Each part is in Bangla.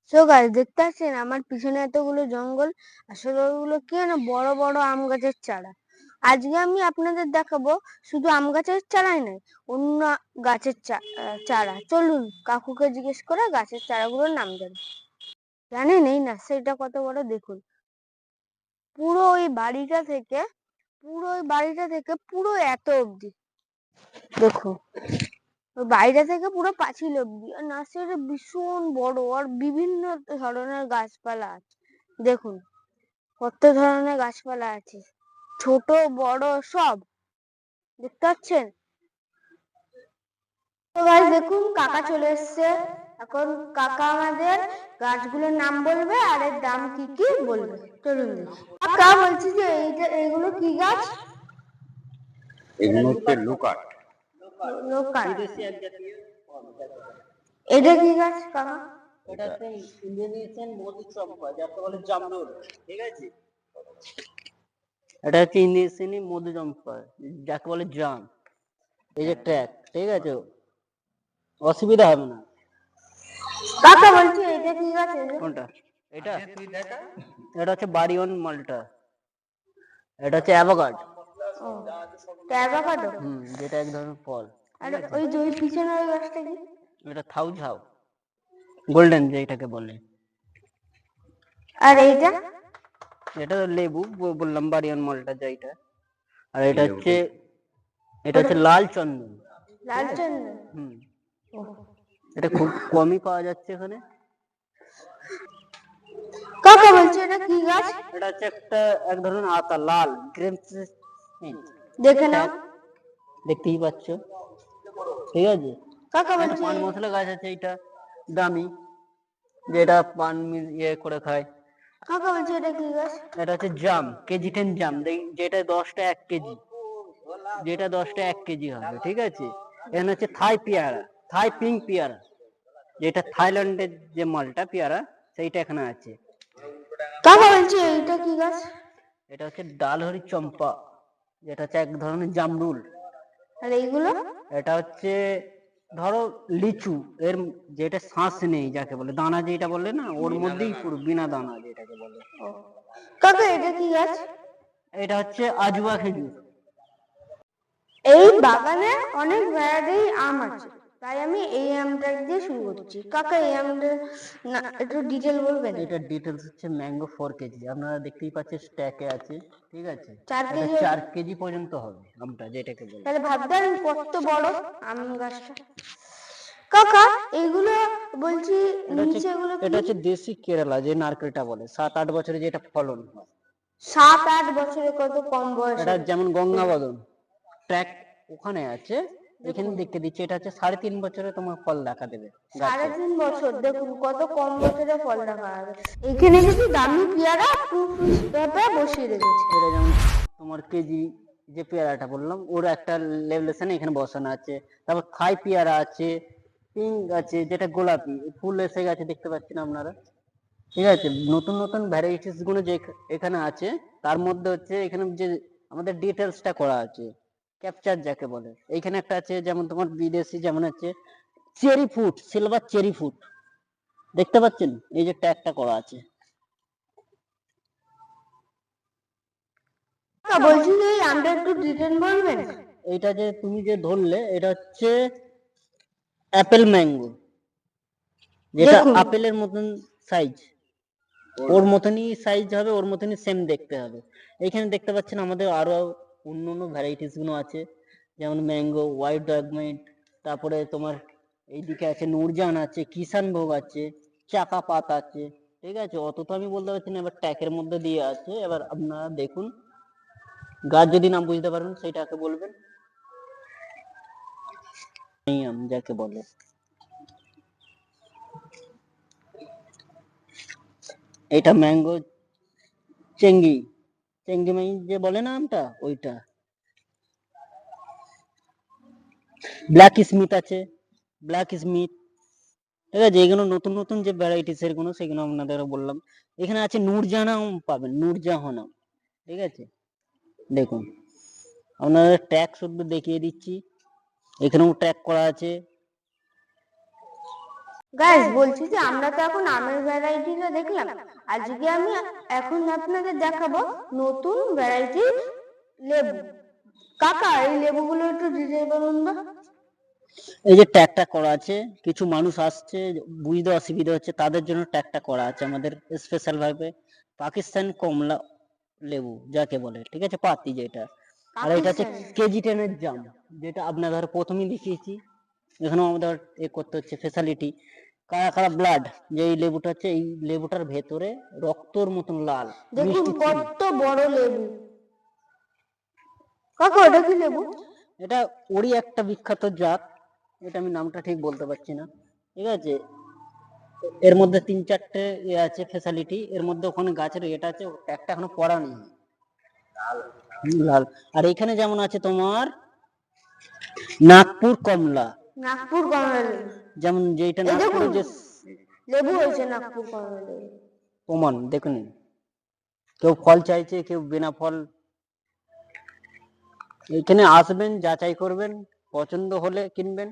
সো গাইস দেখতে পাচ্ছেন আমার পিছনে এতগুলো জঙ্গল, আসলে ওগুলো কি না বড় বড় আম গাছের চারা। আজকে আমি আপনাদের দেখাবো শুধু আম গাছের চারাই নয়, অন্য গাছের চারা। চলুন কাকুকে জিজ্ঞেস করে গাছের চারাগুলোর নাম জানেন এই নার্সারিটা কত বড় দেখুন। পুরো ওই বাড়িটা থেকে পুরো এত অবধি দেখুন, ওই বাড়িটা থেকে পুরো পাঁচিল অব্দি। আর নার্সারিটা ভীষণ বড়, আর বিভিন্ন ধরনের গাছপালা আছে। দেখুন কত ধরনের গাছপালা আছে, ছোট বড় সব দেখতে পাচ্ছেন। তো গাইস দেখুন কাকা চলে এসছে। এখন কাকা আমাদের গাছগুলোর নাম বলবে আর এর দাম কি কি বলবে। চলুন দেখি। কাকা বলছি যে এইগুলো কি গাছ? এগুলো হচ্ছে লোকাট। এটা কি গাছ কাকা? এটা হচ্ছে ইন্দোনেশিয়ান মধুচম্পা, যাকে বলে জামরুল। ঠিক আছে, এটা হচ্ছে ইন্দোনেশিয়ান মধুচম্পা, যাকে বলে জাম। এই যে ট্র্যাক, ঠিক আছে, অসুবিধা হবে না। কাকা বলছি এটা কি গাছ? কোনটা? এটা এটা হচ্ছে বাড়িওয়ান মালটা। এটা হচ্ছে অ্যাভোকাডো। অ্যাভোকাডো? যেটা এক ধরনের ফল। আর ওই যে পিছনে ওই গাছটা কি? এটা থাউঝাও গোল্ডেন যেটাকে বলে। আর এইটা? এটা লেবু বললাম, বাড়িওয়ান মালটা যেটা। আর এটা হচ্ছে লাল চন্দন। লাল চন্দন? এটা খুব কমই পাওয়া যাচ্ছে এখানে। কাকা বলছে এটা কি গাছ? এটা হচ্ছে এক ধরনের আতা, লাল গ্রেপস। দেখে নাও, দেখতেই পাচ্ছ, ঠিক আছে। কাকা বলছে পান মশলা গাছ আছে, এটা দামি, যেটা পান করে খায়। কাকা বলছে এটা কি গাছ? এটা হচ্ছে জাম, কেজি 10 জাম, যেটা 10টা 1 কেজি, যেটা 10টা 1 কেজি হবে, ঠিক আছে। এখানে হচ্ছে থাই পেয়ারা, থাই পিঙ্ক পেয়ারা, যেটা থাইল্যান্ডের যে মালটা পেয়ারা, সেইটা এখানে আছে। কাকা বলছে এটা কি গাছ? এটা হচ্ছে ডালহরি চম্পা, যেটা হচ্ছে এক ধরনের জামরুল। আর এইগুলো? এটা হচ্ছে ধরো লিচু, এর যেটা শ্বাস নেই, যাকে বলে দানা, যেটা বলে না, ওর মধ্যেই পুরো বিনা দানা, যেটাকে বলে। কাকা এটা কি গাছ? এটা হচ্ছে আজুয়া খেজুর। এই বাগানে অনেক ভ্যারাইটির আম আছে, তাই আমি এই আমটা দিয়ে শুরু করছি। কাকা এই আমটা একটু ডিটেল বলবেন? এটা ডিটেলস হচ্ছে ম্যাঙ্গো 4 কেজি, আপনারা দেখতেই পাচ্ছেন স্ট্যাকে আছে, ঠিক আছে। 4 কেজি পর্যন্ত হবে আমটা, যেটাকে বলে। তাহলে ভাবতেন কত বড় আম গাছটা। কাকা এগুলো বলছি নিচে এগুলো এটা হচ্ছে দেশি কেরালা, যে নারকেলটা বলে, 7-8 বছরে যেটা ফলন হয়। 7-8 বছরে? কত কম বয়স। এটা যেমন গঙ্গাবদন ট্র্যাক ওখানে আছে, এখানে দেখতে দিচ্ছে, এটা হচ্ছে 3.5 বছরে তোমার ফল দেখা দেবে। 3.5 বছর? দেখুন কত কম বছরে ফল দেখা যাবে। এখানে কিছু দামি পেয়ারা বসিয়ে রেখেছে। এটা যেমন তোমার কেজি যে পেয়ারাটা বললাম, ওর একটা লেভেলেশনে এখানে বসানো আছে। তারপর থাই পেয়ারা আছে, পিঙ্ক আছে, যেটা গোলাপি ফুল এসে গেছে, দেখতে পাচ্ছেন আপনারা, ঠিক আছে। নতুন নতুন ভ্যারাইটিস গুলো যে এখানে আছে, তার মধ্যে হচ্ছে এখানে যে আমাদের ডিটেলসটা করা আছে, ক্যাপচার যাকে বলে। এইখানে একটা আছে যেমন তোমার বিদেশি, যেমন আছে cherry fruit, silver cherry fruit, দেখতে পাচ্ছেন, এই যে ট্যাগটা করা আছে। বলছি যে এই আমটা একটু ডিটেইল বলবেন? এইটা যে তুমি যে ধরলে, এটা হচ্ছে অ্যাপেল ম্যাঙ্গো, যেটা আপেলের মতন সাইজ, ওর মতনই সাইজ হবে, ওর মতনই সেম দেখতে হবে। এখানে দেখতে পাচ্ছেন আমাদের আরো অন্য ভ্যারাইটিস গুলো আছে, যেমন ম্যাঙ্গো, হোয়াইট ডগমেট, তারপরে তোমার এইদিকে আছে নূরজান আছে, কিষানভোগ আছে, চাকা পাত আছে, ঠিক আছে। অত তো আমি বলতে পারছি না, এবার ট্যাকের মধ্যে দিয়ে আছে। এবার আপনারা দেখুন, গাছ যদি না বুঝতে পারেন সেটাকে বলবেন, যাকে বলে। এটা ম্যাঙ্গো চেঙ্গি, চেঙ্গি মাই যে বলে না আমটা, ওইটা। ব্ল্যাক স্মিথ আছে, ব্ল্যাক স্মিথ, ঠিক আছে। এগুলো নতুন নতুন যে ভ্যারাইটিস এর গুলো, সেগুলো আপনাদের বললাম। এখানে আছে নূরজাহান আম পাবেন, নূরজাহান আম, ঠিক আছে। দেখুন আপনাদের ট্যাগ শুধু দেখিয়ে দিচ্ছি, এখানেও ট্যাগ করা আছে। গাইস বলছি যে আমরা তো এখন আমের ভ্যারাইটিটা দেখলাম, আজকে আমি এখন আপনাদের দেখাবো নতুন ভ্যারাইটির লেবু। কাকা এই লেবুগুলো একটু ডিটেইল বলুন তো। এই যে ট্যাগটা করা আছে, কিছু মানুষ আসছে বুঝতে অসুবিধা হচ্ছে, তাদের জন্য ট্যাগটা করা আছে আমাদের স্পেশাল ভাবে। পাকিস্তান কমলা লেবু যাকে বলে, ঠিক আছে, পাতি যেটা। আর এটা হচ্ছে কেজি 10 এর জাম, যেটা আপনাদের প্রথমেই দেখিয়েছি। এখানেও আমাদের এ করতে হচ্ছে ফ্যাসিলিটি। কারা কারা ব্লাড, যে এই লেবুটা হচ্ছে, এই লেবুটার ভেতরে রক্তর মতন লাল দেখুন মিষ্টি চিনি। কত বড় লেবু। কাকা ওটা কি লেবু? এটা ওরই একটা বিখ্যাত জাত, এটা আমি নামটা ঠিক বলতে পারছি না, ঠিক আছে। এর মধ্যে 3-4টে ইয়ে আছে ফ্যাসিলিটি, এর মধ্যে ওখানে গাছের এটা আছে, একটা এখনো পড়া নেই, লাল। আর এখানে যেমন আছে তোমার নাগপুর কমলা, নাগপুর কমলা লেবু, যেমন যেটা এই নাগপুরে দেখুন যে লেবু হয়েছে নাগপুর কমলা লেবু। প্রমাণ দেখুন, কেউ ফল চাইছে, কেউ বিনা ফল। এখানে আসবেন, যাচাই করবেন, পছন্দ হলে কিনবেন।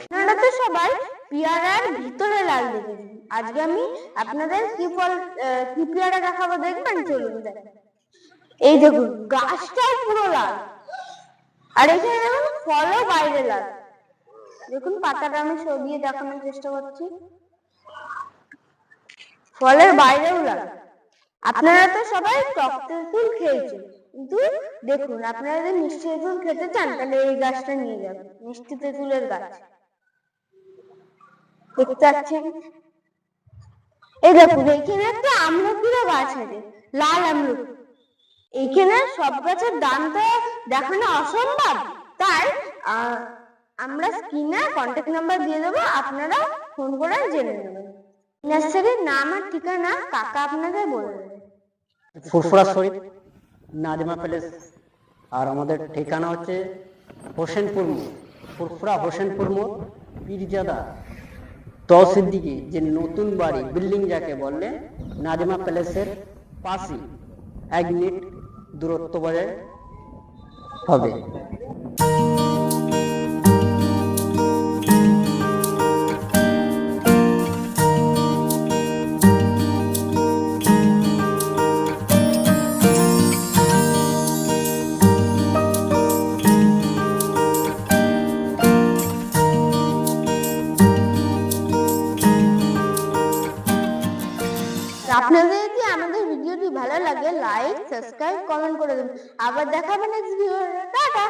আপনারা তো সবাই পেয়ারার ভিতরে লাল দেখেছেন, আজকে আমি আপনাদের কি ফল কি পেয়ারা দেখাবো, দেখবেন? চলুন দেখেন। এই দেখুন গাছটাও পুরো লাল, আর এখানে দেখুন ফলও বাইরে লাল। দেখুন পাতাটা আমি সরিয়ে দেখানোর চেষ্টা করছি, ফলের বাইরেও লাল। আপনারা তো সবাই টক তেঁতুল খেয়েছেন, কিন্তু দেখুন আপনারা যদি মিষ্টি তেঁতুল খেতে চান তাহলে এই গাছটা নিয়ে যাবেন, মিষ্টি তেঁতুলের গাছ। দেখতে পাচ্ছেন? এই দেখুন এখানে একটা আমলকিরও গাছ আছে, লাল আমলকি। এইখানে সব গাছের দাম তো দেখানো অসম্ভব, তাই আমরা স্ক্রিনে কন্ট্যাক্ট নাম্বার দিয়ে দেবো, আপনারা ফোন করে জেনে নেবেন। নার্সারির নাম আর ঠিকানা কাকা আপনাদের বলে দেবে। ফুরফুরা শরীফ, নাজমা প্যালেস। আর আমাদের ঠিকানা হচ্ছে হোসেনপুর মোড়, ফুরফুরা হোসেনপুর মোড়, পীরজাদা তহসিদ্দিকি যে নতুন বাড়ি বিল্ডিং যাকে বললে, নাজমা প্যালেসের পাশে 1 মিনিট দূরত্ব বজায় হবে। আপনাদের যদি আমাদের ভিডিওটি ভালো লাগে লাইক সাবস্ক্রাইব কমেন্ট করে দেবেন। আবার দেখাবেন নেক্সট ভিডিও। টাটা।